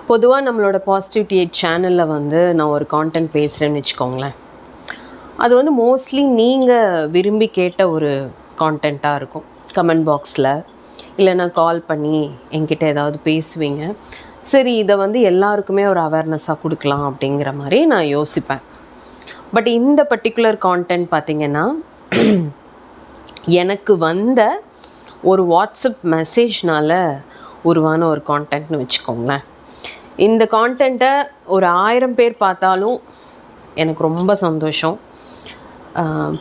பொதுவாக நம்மளோட பாசிட்டிவிட்டி சேனலில் வந்து நான் ஒரு கான்டென்ட் பேசுகிறேன்னு வச்சுக்கோங்களேன். அது வந்து மோஸ்ட்லி நீங்கள் விரும்பி கேட்ட ஒரு கான்டென்ட்டாக இருக்கும். கமெண்ட் பாக்ஸில் இல்லைன்னா கால் பண்ணி என்கிட்ட ஏதாவது பேசுவீங்க. சரி, இதை வந்து எல்லாருக்குமே ஒரு அவேர்னஸாக கொடுக்கலாம் அப்படிங்கிற மாதிரி நான் யோசிப்பேன். பட் இந்த பர்டிகுலர் கான்டென்ட் பார்த்திங்கன்னா எனக்கு வந்த ஒரு வாட்ஸ்அப் மெசேஜ்னால் உருவான ஒரு கான்டென்ட்னு வச்சுக்கோங்களேன். இந்த கான்டென்ட்டை ஒரு 1000 பேர் பார்த்தாலும் எனக்கு ரொம்ப சந்தோஷம்.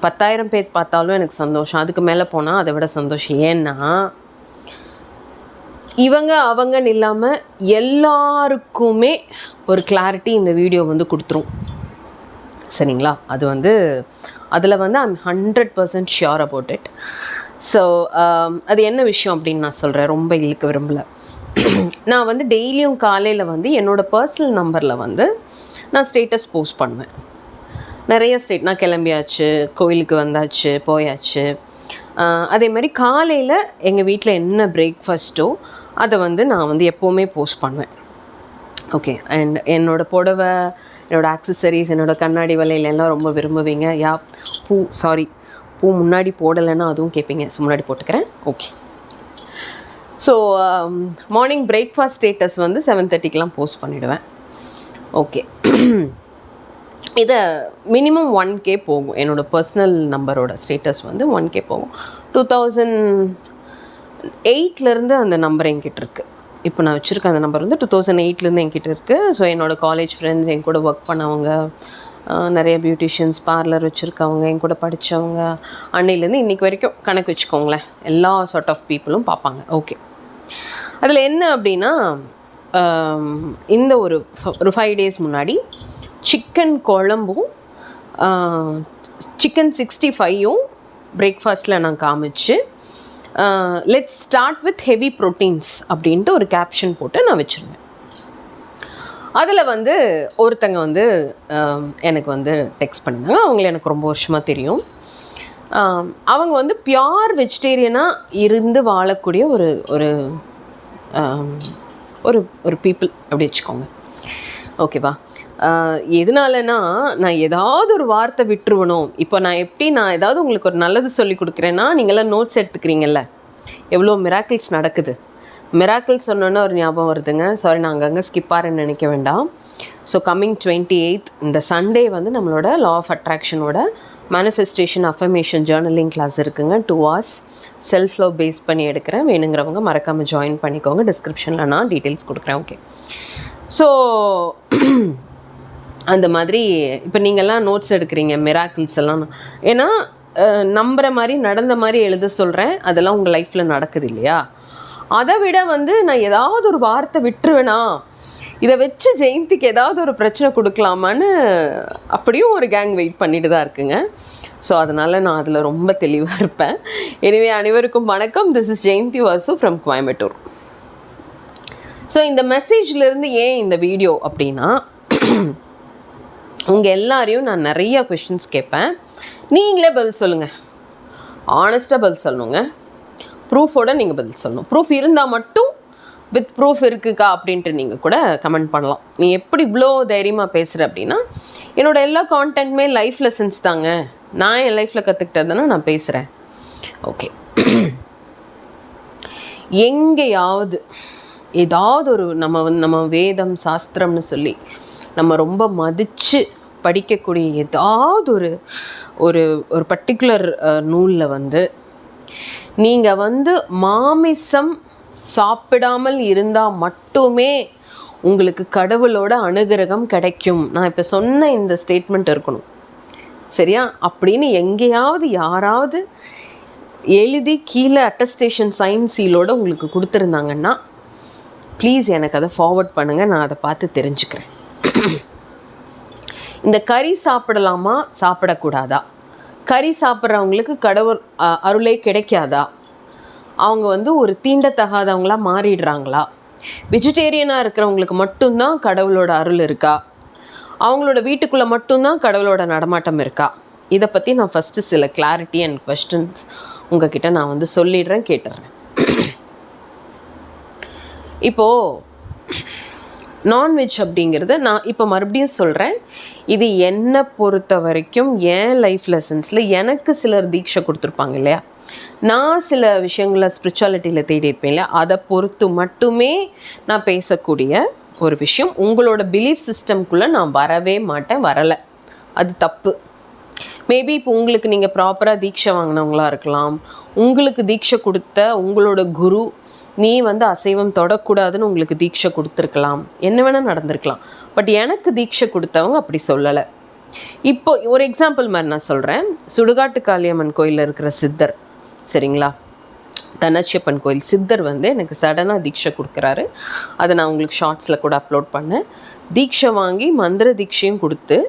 10,000 பேர் பார்த்தாலும் எனக்கு சந்தோஷம். அதுக்கு மேலே போனால் அதை விட சந்தோஷம். ஏன்னா இவங்க அவங்கன்னு இல்லாமல் எல்லாருக்குமே ஒரு கிளாரிட்டி இந்த வீடியோ வந்து கொடுத்துரும். சரிங்களா? அது வந்து அதில் வந்து I'm 100% sure about it. So அது என்ன விஷயம் அப்படின்னு நான் சொல்கிறேன், ரொம்ப இழுக்க விரும்பலை. நான் வந்து டெய்லியும் காலையில் வந்து என்னோடய பர்சனல் நம்பரில் வந்து நான் ஸ்டேட்டஸ் போஸ்ட் பண்ணுவேன். நிறைய நான் கிளம்பியாச்சு, கோயிலுக்கு வந்தாச்சு, போயாச்சு. அதே மாதிரி காலையில் எங்கள் வீட்டில் என்ன பிரேக்ஃபாஸ்ட்டோ அதை வந்து நான் வந்து எப்போவுமே போஸ்ட் பண்ணுவேன். ஓகே. அண்ட் என்னோடய புடவை, என்னோடய ஆக்சசரிஸ், என்னோடய கண்ணாடி வளையல் எல்லாம் ரொம்ப விரும்புவீங்க. பூ முன்னாடி போடலைன்னா அதுவும் கேட்பீங்க. முன்னாடி போட்டுக்கிறேன். Okay. So morning breakfast status வந்து 7:30க்கெலாம் போஸ்ட் பண்ணிவிடுவேன். ஓகே. இதை மினிமம் 1K போகும். என்னோடய பர்சனல் நம்பரோட ஸ்டேட்டஸ் வந்து 1K போகும். 2008லேருந்து அந்த நம்பர் என்கிட்ட இருக்குது. இப்போ நான் வச்சுருக்க அந்த நம்பர் வந்து 2008லேருந்து என்கிட்ட இருக்குது. ஸோ என்னோடய காலேஜ் ஃப்ரெண்ட்ஸ், என் கூட ஒர்க் பண்ணவங்க, நிறைய பியூட்டிஷியன்ஸ், பார்லர் வச்சுருக்கவங்க, என் கூட படித்தவங்க, அன்னையிலேருந்து இன்றைக்கி வரைக்கும் கணக்கு வச்சுக்கோங்களேன், எல்லா சார்ட் ஆஃப் பீப்புளும் பார்ப்பாங்க. ஓகே. அதில் என்ன அப்படின்னா, இந்த ஒரு 5 days முன்னாடி சிக்கன் குழம்பும் சிக்கன் 65யும் பிரேக்ஃபாஸ்ட்டில் நான் காமிச்சு, let's start with heavy proteins அப்படின்ட்டு ஒரு கேப்ஷன் போட்டு நான் வச்சுருந்தேன். அதில் வந்து ஒருத்தங்க வந்து எனக்கு வந்து டெக்ஸ்ட் பண்ணியிருந்தாங்க. அவங்கள எனக்கு ரொம்ப வருஷமாக தெரியும். அவங்க வந்து பியூர் வெஜிடேரியனாக இருந்து வாழக்கூடிய ஒரு ஒரு ஒரு ஒரு பீப்புள் அப்படி வச்சுக்கோங்க. ஓகேவா? எதனாலனா, நான் ஏதாவது ஒரு வார்த்தை விட்டுருவணும். இப்போ நான் ஏதாவது உங்களுக்கு ஒரு நல்லது சொல்லி கொடுக்குறேன்னா, நீங்களாம் நோட்ஸ் எடுத்துக்கிறீங்கல்ல, எவ்வளோ மிராக்கிள்ஸ் நடக்குது. மிராக்கிள்ஸ் சொன்னோன்னா ஒரு ஞாபகம் வருதுங்க. சாரி, நான் அங்கங்கே ஸ்கிப்பாருன்னு நினைக்க வேண்டாம். ஸோ கம்மிங் 28th இந்த சண்டே வந்து நம்மளோட லா ஆஃப் அட்ராக்ஷனோட மேனிஃபெஸ்டேஷன் அஃபர்மேஷன் ஜேர்னலிங் கிளாஸ் இருக்குங்க. 2 hours செல்ஃப் லவ் பேஸ் பண்ணி எடுக்கிறேன். வேணுங்கிறவங்க மறக்காமல் ஜாயின் பண்ணிக்கோங்க. டிஸ்கிரிப்ஷனில் நான் டீட்டெயில்ஸ் கொடுக்குறேன். ஓகே. ஸோ அந்த மாதிரி இப்போ நீங்கள்லாம் நோட்ஸ் எடுக்கிறீங்க, மிராக்கிள்ஸ் எல்லாம். ஏன்னா நம்புகிற மாதிரி நடந்த மாதிரி எழுத சொல்கிறேன். அதெல்லாம் உங்கள் லைஃப்பில் நடக்குது இல்லையா? அதை விட வந்து நான் ஏதாவது ஒரு வார்த்தை விட்டுருவேனா, இதை வச்சு ஜெயந்திக்கு ஏதாவது ஒரு பிரச்சனை கொடுக்கலாமான்னு அப்படியும் ஒரு கேங் வெயிட் பண்ணிட்டு தான் இருக்குங்க. ஸோ அதனால் நான் அதில் ரொம்ப தெளிவாக இருப்பேன். எனவே அனைவருக்கும் வணக்கம். This is Jayanthi Vasu from Coimbatore. So இந்த மெசேஜ்லேருந்து ஏன் இந்த வீடியோ அப்படின்னா, உங்கள் எல்லாரையும் நான் நிறையா கொஷின்ஸ் கேட்பேன். நீங்களே பதில் சொல்லுங்கள். ஆனஸ்ட்டாக பதில் சொல்லணுங்க. ப்ரூஃபோடு நீங்கள் பதில் சொல்லணும். ப்ரூஃப் இருந்தால் மட்டும் வித் ப்ரூஃப் இருக்குக்கா அப்படின்ட்டு நீங்கள் கூட கமெண்ட் பண்ணலாம். நீ எப்படி இவ்வளோ தைரியமாக பேசுகிற அப்படின்னா, என்னோடய எல்லா கான்டென்ட்டுமே லைஃப் லெசன்ஸ் தாங்க. நான் என் லைஃப்பில் கற்றுக்கிட்டதுன்னா நான் பேசுகிறேன். ஓகே. எங்கேயாவது ஏதாவது ஒரு நம்ம வேதம் சாஸ்திரம்னு சொல்லி நம்ம ரொம்ப மதித்து படிக்கக்கூடிய ஏதாவது ஒரு ஒரு பர்டிகுலர் நூலில் வந்து நீங்கள் வந்து மாமிசம் சாப்பிடாமல் இருந்தால் மட்டுமே உங்களுக்கு கடவுளோட அனுகிரகம் கிடைக்கும். நான் இப்போ சொன்ன இந்த ஸ்டேட்மெண்ட் இருக்கணும், சரியா? அப்படின்னு எங்கேயாவது யாராவது எழுதி கீழே அட்டஸ்டேஷன் சைன் சீலோடு உங்களுக்கு கொடுத்துருந்தாங்கன்னா ப்ளீஸ் எனக்கு அதை ஃபார்வர்ட் பண்ணுங்கள். நான் அதை பார்த்து தெரிஞ்சுக்கிறேன். இந்த கறி சாப்பிடலாமா, சாப்பிடக்கூடாதா? கறி சாப்பிட்றவங்களுக்கு கடவுள் அருளே கிடைக்காதா? அவங்க வந்து ஒரு தீண்டத்தகாதவங்களாக மாறிடுறாங்களா? வெஜிடேரியனாக இருக்கிறவங்களுக்கு மட்டும்தான் கடவுளோட அருள் இருக்கா? அவங்களோட வீட்டுக்குள்ளே மட்டும்தான் கடவுளோட நடமாட்டம் இருக்கா? இதை பற்றி நான் ஃபஸ்ட்டு சில கிளாரிட்டி அண்ட் கொஸ்டின்ஸ் உங்ககிட்ட நான் வந்து சொல்லிடுறேன், கேட்டுடுறேன். இப்போது நான்வெஜ் அப்படிங்கிறது நான் இப்போ மறுபடியும் சொல்கிறேன், இது என்னை பொறுத்த வரைக்கும் என் லைஃப் லெசன்ஸில் எனக்கு சிலர் தீட்சை கொடுத்துருப்பாங்க இல்லையா, நான் சில விஷயங்களை ஸ்பிரிச்சுவாலிட்டியில் தேடி இருப்பேன் இல்லையா, அதை பொறுத்து மட்டுமே நான் பேசக்கூடிய ஒரு விஷயம். உங்களோட பிலீஃப் சிஸ்டம்குள்ளே நான் வரவே மாட்டேன், வரலை, அது தப்பு. மேபி இப்போ உங்களுக்கு நீங்கள் ப்ராப்பராக தீட்சை வாங்கினவங்களாக இருக்கலாம், உங்களுக்கு தீட்சை கொடுத்த உங்களோட குரு நீ வந்து அசைவம் தொடக்கூடாதுன்னு உங்களுக்கு தீட்சை கொடுத்துருக்கலாம், என்ன வேணால் நடந்திருக்கலாம். பட் எனக்கு தீட்சை கொடுத்தவங்க அப்படி சொல்லலை. இப்போ ஒரு எக்ஸாம்பிள் மாதிரி நான் சொல்கிறேன். சுடுகாட்டு காளியம்மன் கோயிலில் இருக்கிற சித்தர், சரிங்களா, தனச்சியப்பன் கோயில் சித்தர் வந்து எனக்கு சடனாக தீட்சை கொடுக்குறாரு. அதை நான் உங்களுக்கு ஷார்ட்ஸில் கூட அப்லோட் பண்ணேன். தீட்சை வாங்கி மந்திர தீட்சையும் கொடுத்து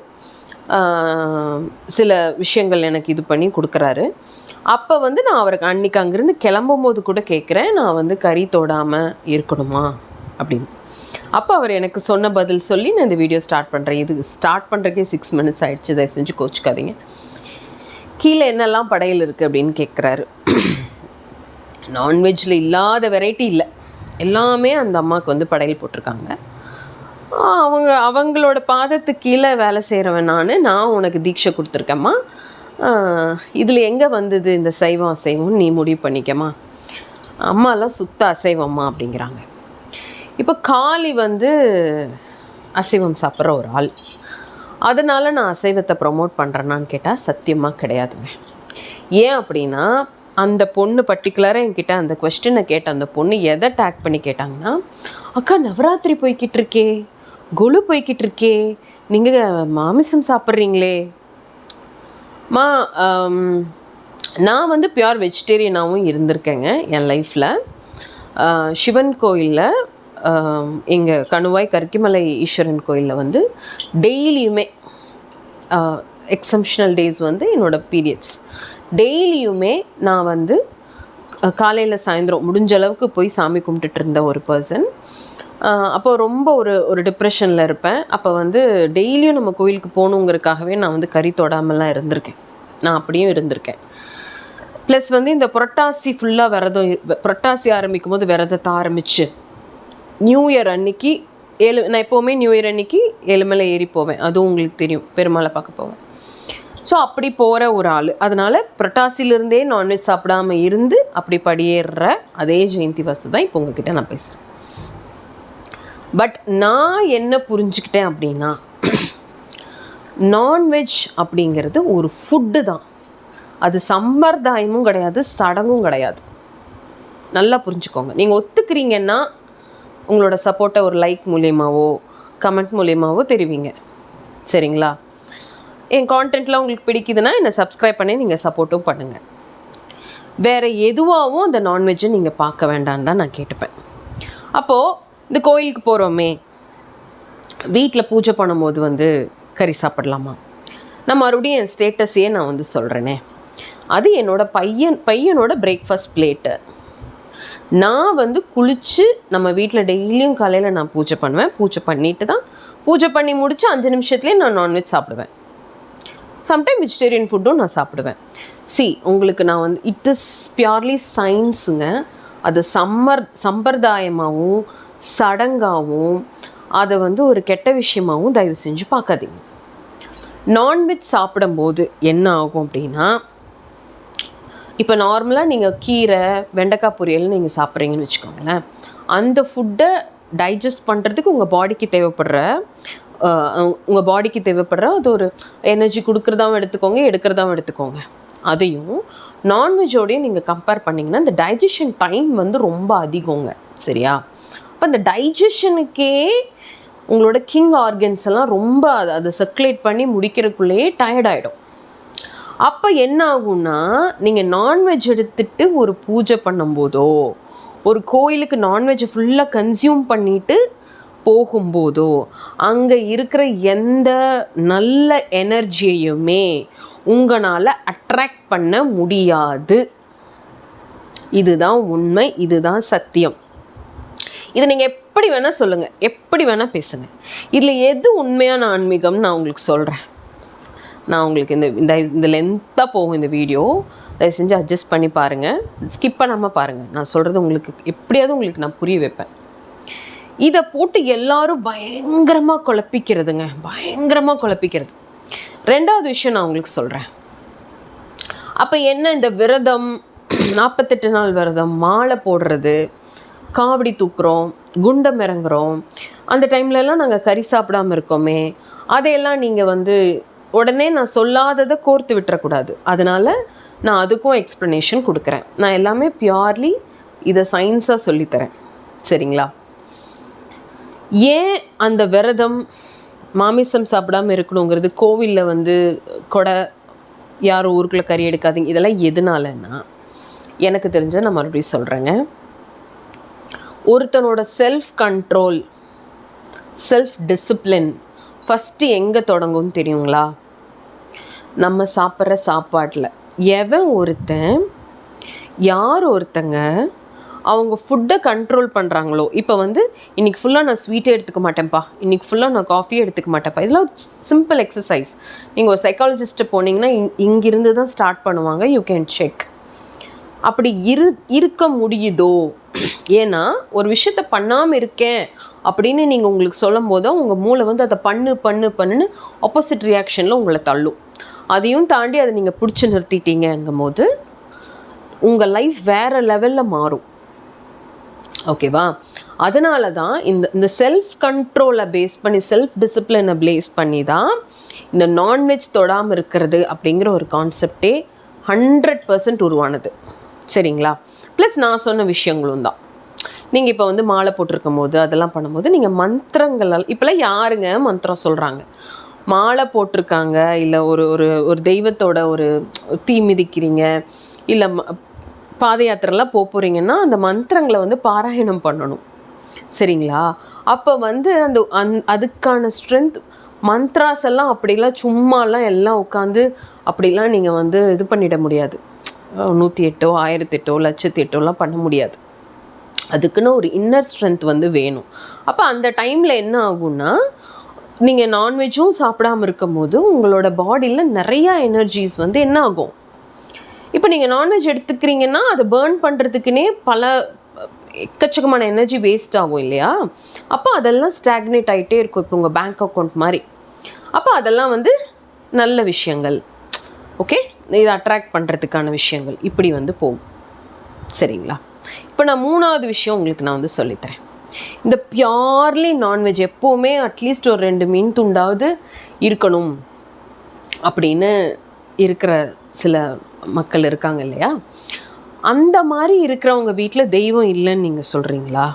சில விஷயங்கள் எனக்கு இது பண்ணி கொடுக்குறாரு. அப்போ வந்து நான் அவருக்கு அன்றைக்கி அங்கேருந்து கிளம்பும் போது கூட கேட்குறேன், நான் வந்து கறி தொடாமல் இருக்கணுமா அப்படின்னு. அப்போ அவர் எனக்கு சொன்ன பதில் சொல்லி நான் இந்த வீடியோ ஸ்டார்ட் பண்ணுறேன். இது ஸ்டார்ட் பண்ணுறதுக்கே 6 minutes ஆகிடுச்சு, தயவு செஞ்சு கோச்சிக்காதீங்க. கீழே என்னெல்லாம் படையல் இருக்குது அப்படின்னு கேட்குறாரு. நான்வெஜ்ஜில் இல்லாத வெரைட்டி இல்லை, எல்லாமே அந்த அம்மாவுக்கு வந்து படையல் போட்டிருக்காங்க. அவங்களோட பாதத்துக்கு கீழே வேலை செய்கிறவன் நான் உனக்கு தீட்சை கொடுத்துருக்கேம்மா, இதில் எங்கே வந்தது இந்த சைவம் அசைவம்னு நீ முடிவு பண்ணிக்கம்மா, அம்மாலாம் சுத்த அசைவம்மா அப்படிங்கிறாங்க. இப்போ காளி வந்து அசைவம் சாப்பிட்ற ஒரு ஆள், அதனால் நான் அசைவத்தை ப்ரொமோட் பண்ணுறேன்னான்னு கேட்டால் சத்தியமாக கிடையாதுங்க. ஏன் அப்படின்னா, அந்த பொண்ணு பர்டிகுலராக என்கிட்ட அந்த கொஸ்டினை கேட்ட அந்த பொண்ணு எதை டேக் பண்ணி கேட்டாங்கன்னா, அக்கா நவராத்திரி போய்கிட்டு இருக்கே, கொலு போய்கிட்டு இருக்கே, நீங்கள் மாமிசம் சாப்பிட்றீங்களே மா. நான் வந்து பியூர் வெஜிடேரியனாகவும் இருந்திருக்கேங்க என் லைஃப்பில். சிவன் கோயிலில், எங்கள் கணுவாய் கற்கிமலை ஈஸ்வரன் கோயிலில் வந்து டெய்லியுமே எக்ஸம்ஷனல் டேஸ் வந்து என்னோடய பீரியட்ஸ், டெய்லியுமே நான் வந்து காலையில் சாயந்தரம் முடிஞ்ச அளவுக்கு போய் சாமி கும்பிட்டுட்டு இருந்த ஒரு பர்சன். அப்போது ரொம்ப ஒரு டிப்ரெஷனில் இருப்பேன். அப்போ வந்து டெய்லியும் நம்ம கோயிலுக்கு போகணுங்கிறதுக்காகவே நான் வந்து கறி தொடாமலாம் இருந்திருக்கேன், நான் அப்படியும் இருந்திருக்கேன். ப்ளஸ் வந்து இந்த புரட்டாசி ஃபுல்லாக விரதம், புரட்டாசி ஆரம்பிக்கும் போது விரதத்தை ஆரம்பித்து நியூ இயர் அன்னைக்கு நான் எப்போவுமே நியூ இயர் அன்னைக்கு ஏழுமலை ஏறி போவேன், அதுவும் உங்களுக்கு தெரியும், பெருமாளை பார்க்க போவேன். ஸோ அப்படி போகிற ஒரு ஆள், அதனால் புரட்டாசிலிருந்தே நான்வெஜ் சாப்பிடாமல் இருந்து அப்படி படியேறுற அதே ஜெயந்தி வாசு தான் இப்போ உங்ககிட்ட நான் பேசுகிறேன். பட் நான் என்ன புரிஞ்சுக்கிட்டேன் அப்படின்னா, நான்வெஜ் அப்படிங்கிறது ஒரு ஃபுட்டு தான், அது சம்பிரதாயமும் கிடையாது, சடங்கும் கிடையாது. நல்லா புரிஞ்சுக்கோங்க. நீங்கள் ஒத்துக்கிறீங்கன்னா உங்களோட சப்போர்ட்டை ஒரு லைக் மூலியமாவோ கமெண்ட் மூலியமாவோ தெரிவிங்க, சரிங்களா. என் கான்டென்ட்லாம் உங்களுக்கு பிடிக்குதுன்னா என்னை சப்ஸ்கிரைப் பண்ணி நீங்கள் சப்போர்ட்டும் பண்ணுங்கள். வேறு எதுவாகவும் அந்த நான்வெஜ்ஜை நீங்கள் பார்க்க வேண்டான்னு தான் நான் கேட்டுப்பேன். அப்போது இந்த கோயிலுக்கு போகிறோமே, வீட்டில் பூஜை பண்ணும்போது வந்து கறி சாப்பிடலாமா? நான் மறுபடியும் என் ஸ்டேட்டஸையே நான் வந்து சொல்கிறேனே, அது என்னோடய பையனோட பிரேக்ஃபாஸ்ட் பிளேட்டு. நான் வந்து குளித்து நம்ம வீட்டில் டெய்லியும் காலையில் நான் பூஜை பண்ணுவேன். பூஜை பண்ணிட்டு தான், பூஜை பண்ணி முடித்து 5 நிமிஷத்துலேயே நான் நான்வெஜ் சாப்பிடுவேன். சம்டைம் வெஜிடேரியன் ஃபுட்டும் நான் சாப்பிடுவேன். உங்களுக்கு நான் வந்து இட் இஸ் பியூர்லி சயின்ஸுங்க. அது சம்பிரதாயமாகவும் சடங்காகவும் அதை வந்து ஒரு கெட்ட விஷயமாகவும் தயவு செஞ்சு பார்க்காதீங்க. நான்வெஜ் சாப்பிடும்போது என்ன ஆகும் அப்படின்னா, இப்போ நார்மலாக நீங்கள் கீரை வெண்டைக்காய் பொரியல் நீங்கள் சாப்பிட்றீங்கன்னு வச்சுக்கோங்களேன், அந்த ஃபுட்டை டைஜஸ்ட் பண்ணுறதுக்கு உங்கள் பாடிக்கு தேவைப்படுற அது ஒரு எனர்ஜி கொடுக்குறதாவும் எடுத்துக்கோங்க, எடுக்கிறதாவும் எடுத்துக்கோங்க. அதையும் நான்வெஜ்ஜோடையும் நீங்கள் கம்பேர் பண்ணிங்கன்னா இந்த டைஜஷன் டைம் வந்து ரொம்ப அதிகங்க, சரியா. அப்போ இந்த டைஜஷனுக்கே உங்களோட கிங் ஆர்கன்ஸ் எல்லாம் ரொம்ப அதை சர்க்குலேட் பண்ணி முடிக்கிறதுக்குள்ளேயே டயர்டாயிடும். அப்போ என்ன ஆகும்னா, நீங்கள் நான்வெஜ் எடுத்துகிட்டு ஒரு பூஜை பண்ணும்போதோ, ஒரு கோயிலுக்கு நான்வெஜ் ஃபுல்லாக கன்சியூம் பண்ணிவிட்டு போகும்போதோ, அங்கே இருக்கிற எந்த நல்ல எனர்ஜியையுமே உங்களால் அட்ராக்ட் பண்ண முடியாது. இதுதான் உண்மை, இதுதான் சத்தியம். இதை நீங்கள் எப்படி வேணால் சொல்லுங்கள், எப்படி வேணால் பேசுங்க. இதில் எது உண்மையான ஆன்மீகம்னு நான் உங்களுக்கு சொல்கிறேன். நான் உங்களுக்கு இந்த லென்த்தாக போகும் இந்த வீடியோ, தயவு செஞ்சு அட்ஜஸ்ட் பண்ணி பாருங்கள், ஸ்கிப் பண்ணாமல் பாருங்கள். நான் சொல்கிறது உங்களுக்கு எப்படியாவது உங்களுக்கு நான் புரிய வைப்பேன். இதை போட்டு எல்லாரும் பயங்கரமாக குழப்பிக்கிறதுங்க, பயங்கரமாக குழப்பிக்கிறது. ரெண்டாவது விஷயம் நான் உங்களுக்கு சொல்கிறேன். அப்போ என்ன, இந்த விரதம் 48 நாள் விரதம், மாலை போடுறது, காவடி தூக்குறோம், குண்டம் இறங்குறோம், அந்த டைம்லலாம் நாங்கள் கறி சாப்பிடாமல் இருக்கோமே, அதையெல்லாம் நீங்கள் வந்து உடனே நான் சொல்லாததை கோர்த்து விட்டுறக்கூடாது. அதனால் நான் அதுக்கும் எக்ஸ்ப்ளனேஷன் கொடுக்குறேன். நான் எல்லாமே பியூர்லி இதை சயின்ஸாக சொல்லித்தரேன், சரிங்களா? ஏன் அந்த விரதம் மாமிசம் சாப்பிடாமல் இருக்கணுங்கிறது, கோவிலில் வந்து கொடை, யாரும் ஊருக்குள்ளே கறி எடுக்காதீங்க, இதெல்லாம் எதனாலன்னா, எனக்கு தெரிஞ்ச நான் மறுபடியும் சொல்கிறேங்க, ஒருத்தனோட self control, self discipline first எங்கே தொடங்கும்னு தெரியுங்களா? நம்ம சாப்பிட்ற சாப்பாட்டில். எவன் ஒருத்தன், யார் ஒருத்தங்க அவங்க ஃபுட்டை கண்ட்ரோல் பண்ணுறாங்களோ, இப்போ வந்து இன்றைக்கி ஃபுல்லாக நான் ஸ்வீட்டே எடுத்துக்க மாட்டேன்ப்பா, இன்றைக்கி ஃபுல்லாக நான் காஃபியே எடுத்துக்க மாட்டேன்ப்பா, இதெல்லாம் சிம்பிள் எக்ஸசைஸ். நீங்கள் ஒரு சைக்காலஜிஸ்ட்டை போனீங்கன்னா இங்கிருந்து தான் ஸ்டார்ட் பண்ணுவாங்க. You can check. அப்படி இருக்க முடியுதோ? ஏன்னா ஒரு விஷயத்த பண்ணாமல் இருக்கேன் அப்படின்னு நீங்கள் உங்களுக்கு சொல்லும் போது உங்கள் மூளை வந்து அதை பண்ணுன்னு ஆப்போசிட் ரியாக்ஷனில் உங்களை தள்ளும். அதையும் தாண்டி அதை நீங்கள் பிடிச்சி நிறுத்திட்டீங்கங்கும் போது உங்கள் லைஃப் வேறு லெவலில் மாறும். ஓகேவா? அதனால தான் இந்த செல்ஃப் கண்ட்ரோலை பேஸ் பண்ணி, செல்ஃப் டிசிப்ளினை பேஸ் பண்ணி தான் இந்த நான்வெஜ் தொடாமல் இருக்கிறது அப்படிங்கிற ஒரு கான்செப்டே 100% உருவானது, சரிங்களா? ப்ளஸ் நான் சொன்ன விஷயங்களும் தான். நீங்கள் இப்போ வந்து மாலை போட்டிருக்கும் போது அதெல்லாம் பண்ணும்போது நீங்கள் மந்திரங்களால், இப்போலாம் யாருங்க மந்திரம் சொல்கிறாங்க? மாலை போட்டிருக்காங்க, இல்லை ஒரு ஒரு ஒரு தெய்வத்தோட ஒரு தீ மிதிக்கிறீங்க, இல்லை பாத யாத்திரைலாம் போகிறீங்கன்னா அந்த மந்திரங்களை வந்து பாராயணம் பண்ணணும், சரிங்களா? அப்போ வந்து அதுக்கான ஸ்ட்ரென்த் மந்த்ராஸ் எல்லாம் அப்படிலாம் சும்மாலாம் எல்லாம் உட்காந்து அப்படிலாம் நீங்கள் வந்து இது பண்ணிட முடியாது. 108 1008 1,08,000 பண்ண முடியாது. அதுக்குன்னு ஒரு இன்னர் ஸ்ட்ரென்த் வந்து வேணும். அப்போ அந்த டைமில் என்ன ஆகும்னா, நீங்கள் நான்வெஜ்ஜும் சாப்பிடாமல் இருக்கும் போது உங்களோட பாடியில் நிறையா எனர்ஜிஸ் வந்து என்ன ஆகும், இப்போ நீங்கள் நான்வெஜ் எடுத்துக்கிறீங்கன்னா அதை பேர்ன் பண்ணுறதுக்குன்னே பல எக்கச்சக்கமான எனர்ஜி வேஸ்ட் ஆகும் இல்லையா? அப்போ அதெல்லாம் ஸ்டாக்னேட் ஆகிட்டே இருக்கும், இப்போ உங்கள் பேங்க் அக்கௌண்ட் மாதிரி. அப்போ அதெல்லாம் வந்து நல்ல விஷயங்கள், ஓகே, இதை அட்ராக்ட் பண்ணுறதுக்கான விஷயங்கள் இப்படி வந்து போகும், சரிங்களா? இப்போ நான் 3வது விஷயம் உங்களுக்கு நான் வந்து சொல்லித்தரேன். இந்த பியூர்லி நான்வெஜ் எப்போவுமே அட்லீஸ்ட் ஒரு 2 மீன் துண்டாவது இருக்கணும் அப்படின்னு இருக்கிற சில மக்கள் இருக்காங்க இல்லையா? அந்த மாதிரி இருக்கிறவங்க வீட்டில் தெய்வம் இல்லைன்னு நீங்கள் சொல்கிறீங்களா?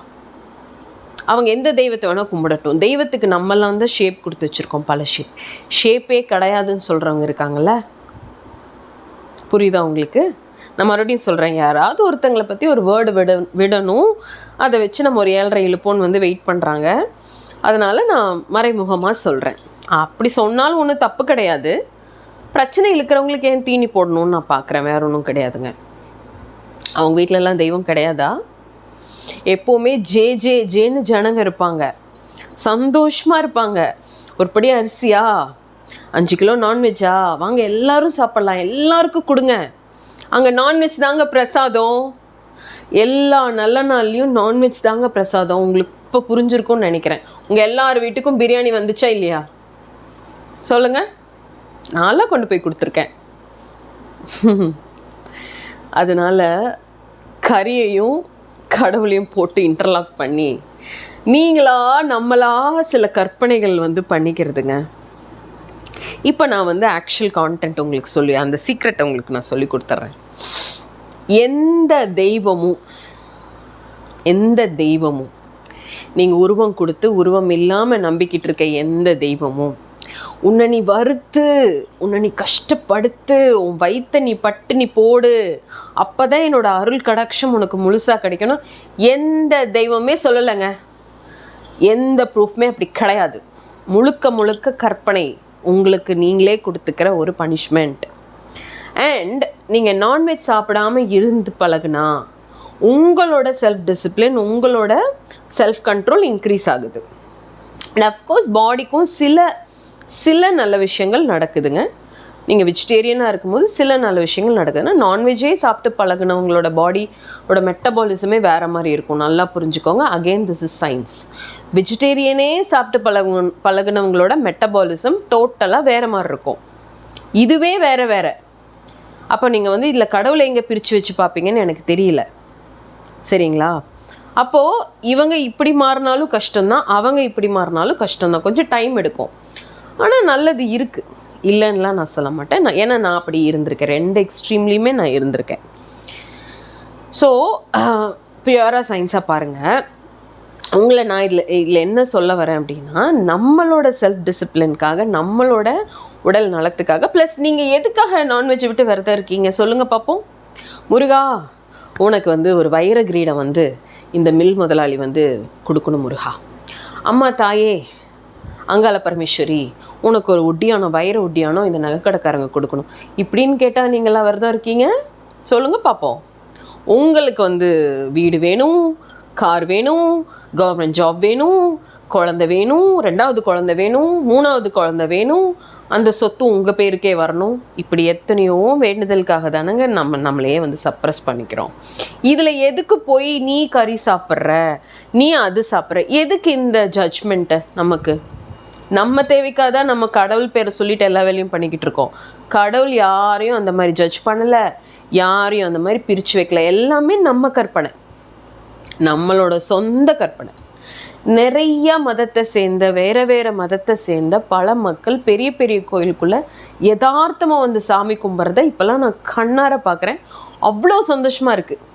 அவங்க எந்த தெய்வத்தை வேணால் கும்பிடட்டும், தெய்வத்துக்கு நம்மளாம் தான் ஷேப் கொடுத்து வச்சுருக்கோம், பல ஷேப்பே கிடையாதுன்னு சொல்கிறவங்க இருக்காங்கல்ல. புரியுதா உங்களுக்கு? நான் மறுபடியும் சொல்கிறேன், யாராவது ஒருத்தங்களை பற்றி ஒரு வேர்டு விடணும், அதை வச்சு நம்ம ஒரு 7.5 இழுப்போன்னு வந்து வெயிட் பண்ணுறாங்க. அதனால் நான் மறைமுகமாக சொல்கிறேன். அப்படி சொன்னாலும் ஒன்றும் தப்பு கிடையாது. பிரச்சனை இழுக்கிறவங்களுக்கு ஏன் தீனி போடணும்னு நான் பார்க்குறேன், வேற ஒன்றும் கிடையாதுங்க. அவங்க வீட்டிலலாம் தெய்வம் கிடையாதா? எப்போவுமே ஜேன்னு ஜனங்க இருப்பாங்க, சந்தோஷமாக இருப்பாங்க. ஒரு படி அரிசியா, 5 கிலோ நான்வெஜ்ஜா, வாங்க எல்லாரும் சாப்பிட்லாம், எல்லாருக்கும் கொடுங்க. அங்கே நான்வெஜ் தாங்க பிரசாதம், எல்லா நல்ல நாள்லேயும் நான்வெஜ் தாங்க பிரசாதம். உங்களுக்கு இப்போ புரிஞ்சிருக்கும்னு நினைக்கிறேன். உங்கள் எல்லார் வீட்டுக்கும் பிரியாணி வந்துச்சா இல்லையா சொல்லுங்கள்? நான்லாம் கொண்டு போய் கொடுத்துருக்கேன். அதனால் கறியையும் கடவுளையும் போட்டு இன்டர்லாக் பண்ணி நீங்களா நம்மளா சில கற்பனைகள் வந்து பண்ணிக்கிறதுங்க. இப்போ நான் வந்து ஆக்சுவல் கான்டென்ட் உங்களுக்கு சொல்லி, அந்த சீக்ரெட்டை உங்களுக்கு நான் சொல்லி கொடுத்துட்றேன். எந்த தெய்வமும் நீங்கள் உருவம் கொடுத்து உருவம் இல்லாமல் நம்பிக்கிட்டு இருக்க எந்த தெய்வமும் உன்னை நீ வறுத்து, உன்னை நீ கஷ்டப்படுத்து, உன் வயிற்ற நீ பட்டினி போடு, அப்போ தான் என்னோட அருள் கடாட்சம் உனக்கு முழுசாக கிடைக்கணும், எந்த தெய்வமே சொல்லலைங்க. எந்த ப்ரூஃப்மே அப்படி கிடையாது. முழுக்க கற்பனை, உங்களுக்கு நீங்களே கொடுத்துக்கிற ஒரு பனிஷ்மெண்ட். அண்ட் நீங்கள் நான்வெஜ் சாப்பிடாமல் இருந்து பழகுனா உங்களோட செல்ஃப் டிசிப்ளின், உங்களோட செல்ஃப் கண்ட்ரோல் இன்க்ரீஸ் ஆகுது. அண்ட் அஃப்கோர்ஸ் பாடிக்கும் சில நல்ல விஷயங்கள் நடக்குதுங்க. நீங்கள் வெஜிடேரியனாக இருக்கும்போது சில நல்ல விஷயங்கள் நடக்குதுன்னா, நான்வெஜ்ஜே சாப்பிட்டு பழகினவங்களோட பாடியோட மெட்டபாலிசமே வேறு மாதிரி இருக்கும். நல்லா புரிஞ்சுக்கோங்க. Again this is science. வெஜிடேரியனே சாப்பிட்டு பழகினவங்களோட மெட்டபாலிசம் டோட்டலாக வேறு மாதிரி இருக்கும். இதுவே வேறு வேறு. அப்போ நீங்கள் வந்து இதில் கடவுளை எங்கே பிரித்து வச்சு பார்ப்பீங்கன்னு எனக்கு தெரியல. சரிங்களா? அப்போது இவங்க இப்படி மாறினாலும் கஷ்டம்தான், அவங்க இப்படி மாறினாலும் கஷ்டம்தான். கொஞ்சம் டைம் எடுக்கும். ஆனால் நல்லது இருக்குது, இல்லைன்னுலாம் நான் சொல்ல மாட்டேன். ஏன்னா நான் அப்படி இருந்திருக்கேன். 2 எக்ஸ்ட்ரீம்லேயுமே நான் இருந்திருக்கேன். ஸோ பியூராக சயின்ஸாக பாருங்கள். உங்களை நான் இதில் என்ன சொல்ல வரேன் அப்படின்னா, நம்மளோட செல்ஃப் டிசிப்ளின்காக, நம்மளோட உடல் நலத்துக்காக, ப்ளஸ் நீங்கள் எதுக்காக நான்வெஜ்ஜை விட்டு விரதம் இருக்கீங்க சொல்லுங்கள் பார்ப்போம். முருகா, உனக்கு வந்து ஒரு வைர கிரீடம் வந்து இந்த மில் முதலாளி வந்து கொடுக்கணும் முருகா. அம்மா தாயே அங்காள பரமேஸ்வரி, உனக்கு ஒரு ஒட்டியானம், வைர ஒட்டியானம் இந்த நகைக்கடைக்காரங்க கொடுக்கணும். இப்படின்னு கேட்டால் நீங்களாம் விரதம் இருக்கீங்க சொல்லுங்கள் பார்ப்போம். உங்களுக்கு வந்து வீடு வேணும், கார் வேணும், கவர்மெண்ட் ஜாப் வேணும், குழந்தை வேணும், 2வது குழந்தை வேணும், 3வது குழந்தை வேணும், அந்த சொத்து உங்கள் பேருக்கே வரணும். இப்படி எத்தனையோ வேண்டுதலுக்காக தானங்க நம்மளையே வந்து சப்ரஸ் பண்ணிக்கிறோம். இதில் எதுக்கு போய் நீ கறி சாப்பிட்ற, நீ அது சாப்பிட்ற, எதுக்கு இந்த ஜட்ஜ்மெண்ட்டு? நமக்கு நம்ம தேவைக்காக தான் நம்ம கடவுள் பேரை சொல்லிட்டு எல்லா வேலையும் பண்ணிக்கிட்டு இருக்கோம். கடவுள் யாரையும் அந்த மாதிரி ஜட்ஜ் பண்ணலை, யாரையும் அந்த மாதிரி பிரித்து வைக்கல. எல்லாமே நம்ம கற்பனை, நம்மளோட சொந்த கற்பனை. நிறைய மதத்தை சேர்ந்த, வேறு மதத்தை சேர்ந்த பல மக்கள் பெரிய பெரிய கோயிலுக்குள்ளே யதார்த்தமாக வந்து சாமி கும்பிட்றத இப்போல்லாம் நான் கண்ணார பார்க்குறேன். அவ்வளோ சந்தோஷமாக இருக்குது.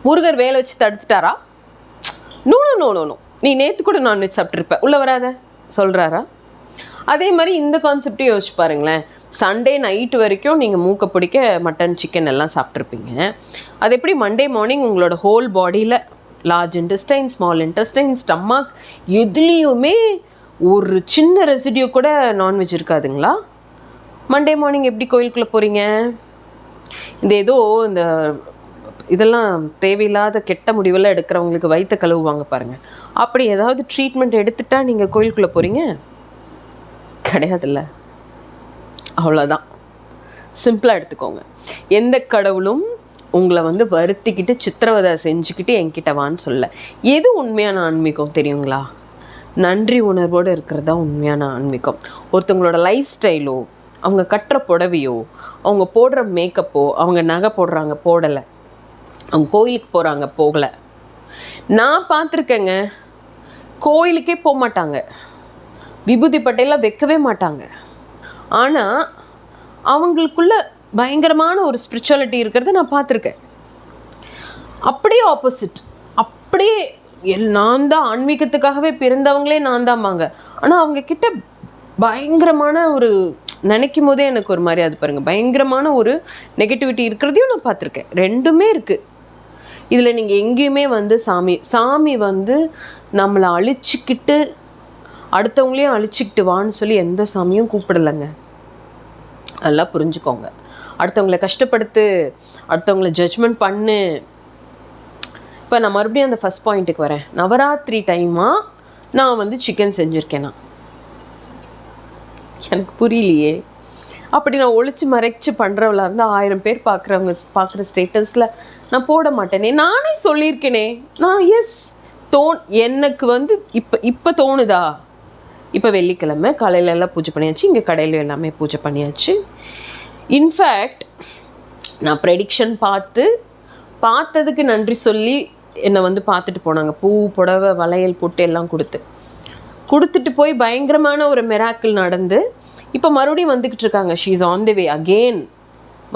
முருகர் வேலை வச்சு தடுத்துட்டாரா? No no no no no, நீ நேற்று கூட நான்வெஜ் சாப்பிட்ருப்ப, உள்ளே வராத சொல்கிறாரா? அதே மாதிரி இந்த கான்செப்டையும் யோசிச்சு பாருங்களேன். சண்டே நைட்டு வரைக்கும் நீங்கள் மூக்க பிடிக்க மட்டன், சிக்கன் எல்லாம் சாப்பிட்ருப்பீங்க. அது எப்படி மண்டே மார்னிங் உங்களோட ஹோல் பாடியில் large intestine, small intestine, stomach எதுலேயுமே ஒரு சின்ன ரெசிடியூ கூட நான்வெஜ் இருக்காதுங்களா? மண்டே மார்னிங் எப்படி கோயிலுக்குள்ளே போகிறீங்க? இந்த ஏதோ இந்த இதெல்லாம் தேவையில்லாத கெட்ட முடிவெல்லாம் எடுக்கிறவங்களுக்கு வயிற்ற கழுவுவாங்க பாருங்கள், அப்படி ஏதாவது ட்ரீட்மெண்ட் எடுத்துட்டா நீங்கள் கோயிலுக்குள்ளே போகிறீங்க? கிடையாதுல்ல. அவ்வளோதான். சிம்பிளாக எடுத்துக்கோங்க. எந்த கடவுளும் உங்களை வந்து வருத்திக்கிட்டு சித்திரவதை செஞ்சுக்கிட்டு என்கிட்ட வான்னு சொல்ல. எது உண்மையான ஆன்மீகம் தெரியுங்களா? நன்றி உணர்வோடு இருக்கிறது தான் உண்மையான ஆன்மீகம். ஒருத்தவங்களோட லைஃப் ஸ்டைலோ, அவங்க கட்டுற புடவையோ, அவங்க போடுற மேக்கப்போ, அவங்க நகை போடுறாங்க போடலை, அவங்க கோயிலுக்கு போகிறாங்க போகலை. நான் பார்த்துருக்கேங்க, கோயிலுக்கே போக மாட்டாங்க, விபூதி பட்டையெல்லாம் வைக்கவே மாட்டாங்க. ஆனால் அவங்களுக்குள்ள பயங்கரமான ஒரு ஸ்பிரிச்சுவாலிட்டி இருக்கிறத நான் பார்த்துருக்கேன். அப்படியே ஆப்போசிட். அப்படியே நான் தான் ஆன்மீகத்துக்காகவே பிறந்தவங்களே நான் தான்பாங்க. ஆனால் அவங்கக்கிட்ட பயங்கரமான ஒரு நினைக்கும் போதே எனக்கு ஒரு மாதிரி அது பாருங்கள், பயங்கரமான ஒரு நெகட்டிவிட்டி இருக்கிறதையும் நான் பார்த்துருக்கேன். ரெண்டுமே இருக்குது. இதில் நீங்கள் எங்கேயுமே வந்து சாமி வந்து நம்மளை அழிச்சிக்கிட்டு அடுத்தவங்களையும் அழிச்சிக்கிட்டு வான்னு சொல்லி எந்த சாமியும் கூப்பிடலைங்க. அதெல்லாம் புரிஞ்சுக்கோங்க. அடுத்தவங்களை கஷ்டப்படுத்து, அடுத்தவங்களை ஜட்ஜ்மெண்ட் பண்ணு. இப்போ நான் மறுபடியும் அந்த ஃபஸ்ட் பாயிண்ட்டுக்கு வரேன். நவராத்திரி டைமாக நான் வந்து சிக்கன் செஞ்சுருக்கேனா? எனக்கு புரியலையே. அப்படி நான் ஒழிச்சு மறைச்சு பண்ணுறவளா இருந்தால் 1000 பேர் பார்க்குற ஸ்டேட்டஸில் நான் போட மாட்டேனே. நானே சொல்லியிருக்கேனே. நான் எனக்கு வந்து இப்போ தோணுதா? இப்போ வெள்ளிக்கிழமை காலையில் எல்லாம் பூஜை பண்ணியாச்சு, இங்கே கடையில் எல்லாமே பூஜை பண்ணியாச்சு. இன்ஃபேக்ட் நான் ப்ரெடிக்ஷன் பார்த்ததுக்கு நன்றி சொல்லி என்னை வந்து பார்த்துட்டு போனாங்க. பூ, புடவை, வளையல் போட்டு எல்லாம் கொடுத்துட்டு போய் பயங்கரமான ஒரு மிராக்கிள் நடந்து இப்போ மறுபடியும் வந்துக்கிட்டு இருக்காங்க. She is on the way again.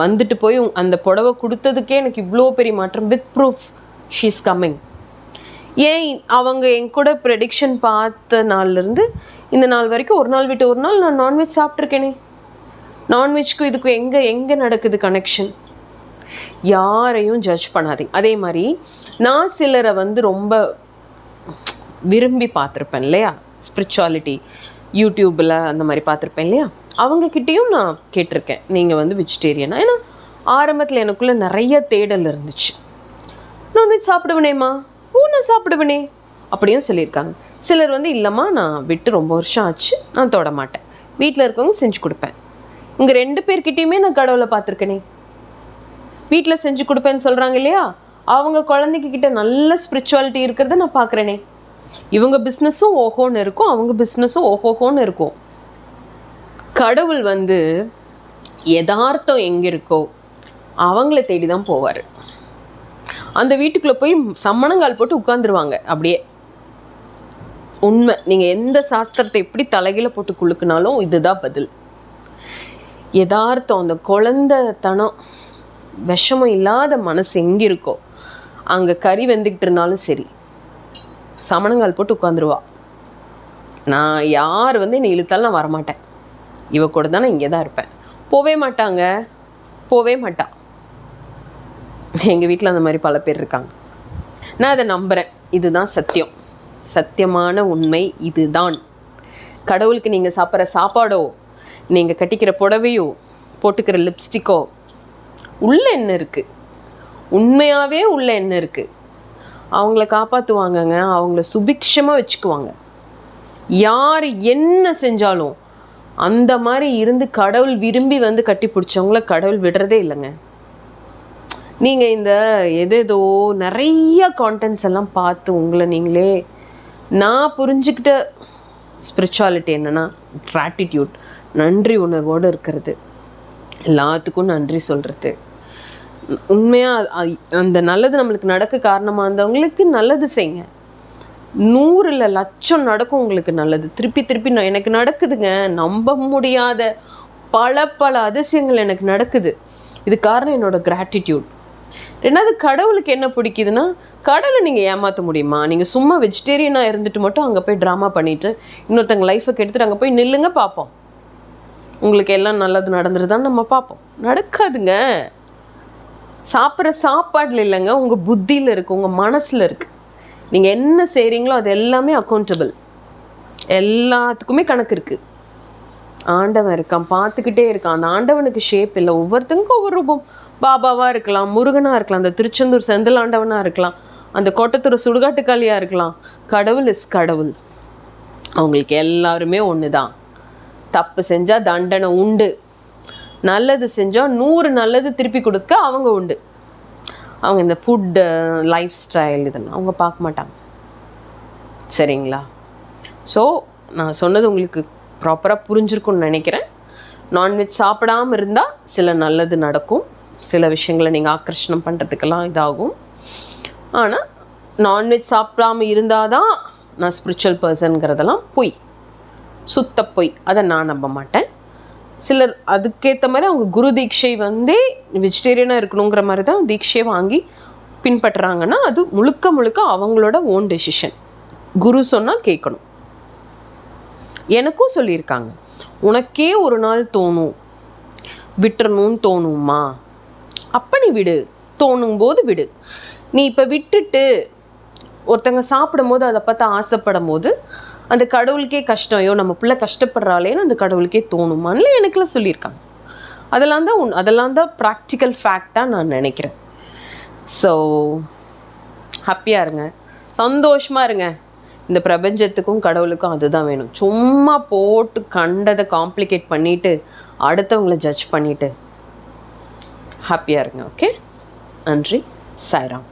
வந்துட்டு போய் அந்த புடவை கொடுத்ததுக்கே எனக்கு இவ்வளோ பெரிய மாற்றம். With proof she is coming. ஏன் அவங்க என் கூட ப்ரெடிக்ஷன் பார்த்த நாள்லேருந்து இந்த நாள் வரைக்கும் ஒரு நாள் விட்டு ஒரு நாள் நான் நான்வெஜ் சாப்பிட்ருக்கேனே. நான்வெஜ்க்கும் இதுக்கும் எங்கே நடக்குது கனெக்ஷன்? யாரையும் ஜட்ஜ் பண்ணாதீங்க. அதே மாதிரி நான் சிலரை வந்து ரொம்ப விரும்பி பார்த்துருப்பேன் இல்லையா, ஸ்பிரிச்சுவாலிட்டி யூடியூப்பில் அந்த மாதிரி பார்த்துருப்பேன் இல்லையா, அவங்கக்கிட்டேயும் நான் கேட்டிருக்கேன், நீங்கள் வந்து வெஜிடேரியனா? ஏன்னா ஆரம்பத்தில் எனக்குள்ளே நிறைய தேடல் இருந்துச்சு. நான்வெஜ் சாப்பிடுவேனேம்மா, நான் சாப்பிடுவேனே அப்படியும் சொல்லியிருக்காங்க. சிலர் வந்து இல்லைம்மா நான் விட்டு ரொம்ப வருஷம் ஆச்சு, நான் தொட மாட்டேன், வீட்டில் இருக்கவங்க செஞ்சு கொடுப்பேன். உங்கள் 2 பேர்கிட்டையுமே நான் கடவுளை பார்த்துருக்கேனே. வீட்டில் செஞ்சு கொடுப்பேன்னு சொல்கிறாங்க இல்லையா, அவங்க குழந்தைகிட்ட நல்ல ஸ்பிரிச்சுவாலிட்டி இருக்கிறத நான் பார்க்குறேனே. இவங்க பிஸ்னஸும் ஓஹோன்னு இருக்கும், அவங்க பிஸ்னஸும் ஓஹோஹோன்னு இருக்கும். கடவுள் வந்து யதார்த்தம் எங்கே இருக்கோ அவங்கள தேடி தான் போவார். அந்த வீட்டுக்குள்ளே போய் சம்மணங்கால் போட்டு உட்காந்துருவாங்க அப்படியே. உண்மை. நீங்கள் எந்த சாஸ்திரத்தை எப்படி தலைகீழ போட்டு குலுக்குனாலும் இதுதான் பதில். யதார்த்தம், அந்த குழந்தைத்தனம், விஷமம் இல்லாத மனசு எங்கே இருக்கோ அங்கே கறி வெந்துக்கிட்டு இருந்தாலும் சரி சமணங்கால் போட்டு உட்காந்துருவா. நான் யார் வந்து என்னை இழுத்தாலும் நான் வரமாட்டேன், இவ கூட தான் நான் இங்கே தான் இருப்பேன். போவே மாட்டாங்க, போவே மாட்டா. எங்கள் வீட்டில் அந்த மாதிரி பல பேர் இருக்காங்க. நான் அதை நம்புகிறேன். இதுதான் சத்தியம், சத்தியமான உண்மை இதுதான். கடவுளுக்கு நீங்கள் சாப்பிட்ற சாப்பாடோ, நீங்கள் கட்டிக்கிற புடவையோ, போட்டுக்கிற லிப்ஸ்டிக்கோ, உள்ள என்ன இருக்குது, உண்மையாகவே உள்ள என்ன இருக்குது, அவங்கள காப்பாற்றுவாங்கங்க. அவங்கள சுபிக்ஷமாக வச்சுக்குவாங்க. யார் என்ன செஞ்சாலும் அந்த மாதிரி இருந்து கடவுள் விரும்பி வந்து கட்டி பிடிச்சவங்கள கடவுள் விடுறதே இல்லைங்க. நீங்கள் இந்த எதேதோ நிறைய கான்டென்ட்ஸ் எல்லாம் பார்த்து உங்களை நீங்களே, நான் புரிஞ்சுக்கிட்ட ஸ்பிரிச்சுவாலிட்டி என்னென்னா கிராட்டிடியூட், நன்றி உணர்வோடு இருக்கிறது, எல்லாத்துக்கும் நன்றி சொல்கிறது. உண்மையாக அந்த நல்லது நம்மளுக்கு நடக்க காரணமாக இருந்தவங்களுக்கு நல்லது செய்யுங்க. 100 இல்லை 1,00,000 நடக்கும் உங்களுக்கு நல்லது. திருப்பி திருப்பி எனக்கு நடக்குதுங்க, நம்ப முடியாத பல அதிசயங்கள் எனக்கு நடக்குது. இது காரணம் என்னோட கிராட்டிடியூட். 2வது, கடவுளுக்கு என்ன பிடிக்குதுன்னா, கடவுளை நீங்கள் ஏமாற்ற முடியுமா? நீங்கள் சும்மா வெஜிடேரியனாக இருந்துட்டு மட்டும் அங்கே போய் ட்ராமா பண்ணிவிட்டு இன்னொருத்தங்க லைஃபை கெடுத்துட்டு அங்கே போய் நில்லுங்க பார்ப்போம், உங்களுக்கு எல்லாம் நல்லது நடந்துருதான்னு நம்ம பார்ப்போம். நடக்காதுங்க. சாப்பிட்ற சாப்பாட்டில் இல்லைங்க, உங்கள் புத்தியில் இருக்குது, உங்கள் மனசில் இருக்குது. நீங்கள் என்ன செய்கிறீங்களோ அது எல்லாமே அக்கௌண்டபிள், எல்லாத்துக்குமே கணக்கு இருக்குது. ஆண்டவன் இருக்கான், பார்த்துக்கிட்டே இருக்கான். அந்த ஆண்டவனுக்கு ஷேப் இல்லை, ஒவ்வொருத்தருக்கும் ஒவ்வொரு ரூபம். பாபாவாக இருக்கலாம், முருகனாக இருக்கலாம், அந்த திருச்செந்தூர் செந்தில் ஆண்டவனாக இருக்கலாம், அந்த கோட்டத்தூர் சுடுகாட்டுக்காளியாக இருக்கலாம். கடவுள் இஸ் கடவுள். அவங்களுக்கு எல்லாருமே ஒன்று தான். தப்பு செஞ்சால் தண்டனை உண்டு, நல்லது செஞ்சால் 100 நல்லது திருப்பி கொடுக்க அவங்க உண்டு. அவங்க இந்த ஃபுட்டு, லைஃப் ஸ்டைல் இதெல்லாம் அவங்க பார்க்க மாட்டாங்க. சரிங்களா? ஸோ நான் சொன்னது உங்களுக்கு ப்ராப்பராக புரிஞ்சிருக்குன்னு நினைக்கிறேன். நான்வெஜ் சாப்பிடாமல் இருந்தால் சில நல்லது நடக்கும், சில விஷயங்களை நீங்கள் ஆக்கர்ஷணம் பண்ணுறதுக்கெல்லாம் இதாகும். ஆனால் நான்வெஜ் சாப்பிடாமல் இருந்தால் தான் நான் ஸ்பிரிச்சுவல் பர்சனுங்கிறதெல்லாம் பொய், சுத்த பொய். அதை நான் நம்ப மாட்டேன். சிலர் அதுக்கேற்ற மாதிரி அவங்க குரு தீட்சை வந்து வெஜிடேரியனாக இருக்கணுங்கிற மாதிரி தான் தீட்சையை வாங்கி பின்பற்றுறாங்கன்னா அது முழுக்க அவங்களோட ஓன் டெசிஷன். குரு சொன்னால் கேட்கணும். எனக்கும் சொல்லியிருக்காங்க, உனக்கே ஒரு நாள் தோணும் விட்டுறணும்னு தோணுமா, அப்போ நீ விடு, தோணும் போது விடு. நீ இப்போ விட்டுட்டு ஒருத்தங்க சாப்பிடும் போது அதை பார்த்து ஆசைப்படும் போது அந்த கடவுளுக்கே கஷ்டம், ஐயோ நம்ம பிள்ளை கஷ்டப்படுறாளேன்னு அந்த கடவுளுக்கே தோணுமான்னு எனக்குலாம் சொல்லியிருக்காங்க. அதெல்லாம் தான் ப்ராக்டிக்கல் ஃபேக்டாக நான் நினைக்கிறேன். ஸோ ஹாப்பியாக இருங்க, சந்தோஷமாக இருங்க. இந்த பிரபஞ்சத்துக்கும் கடவுளுக்கும் அதுதான் வேணும். சும்மா போட்டு கண்டதை காம்ப்ளிகேட் பண்ணிவிட்டு அடுத்தவங்களை ஜட்ஜ் பண்ணிவிட்டு ஹாப்பியாக இருங்க. ஓகே, நன்றி. சாய்ராம்.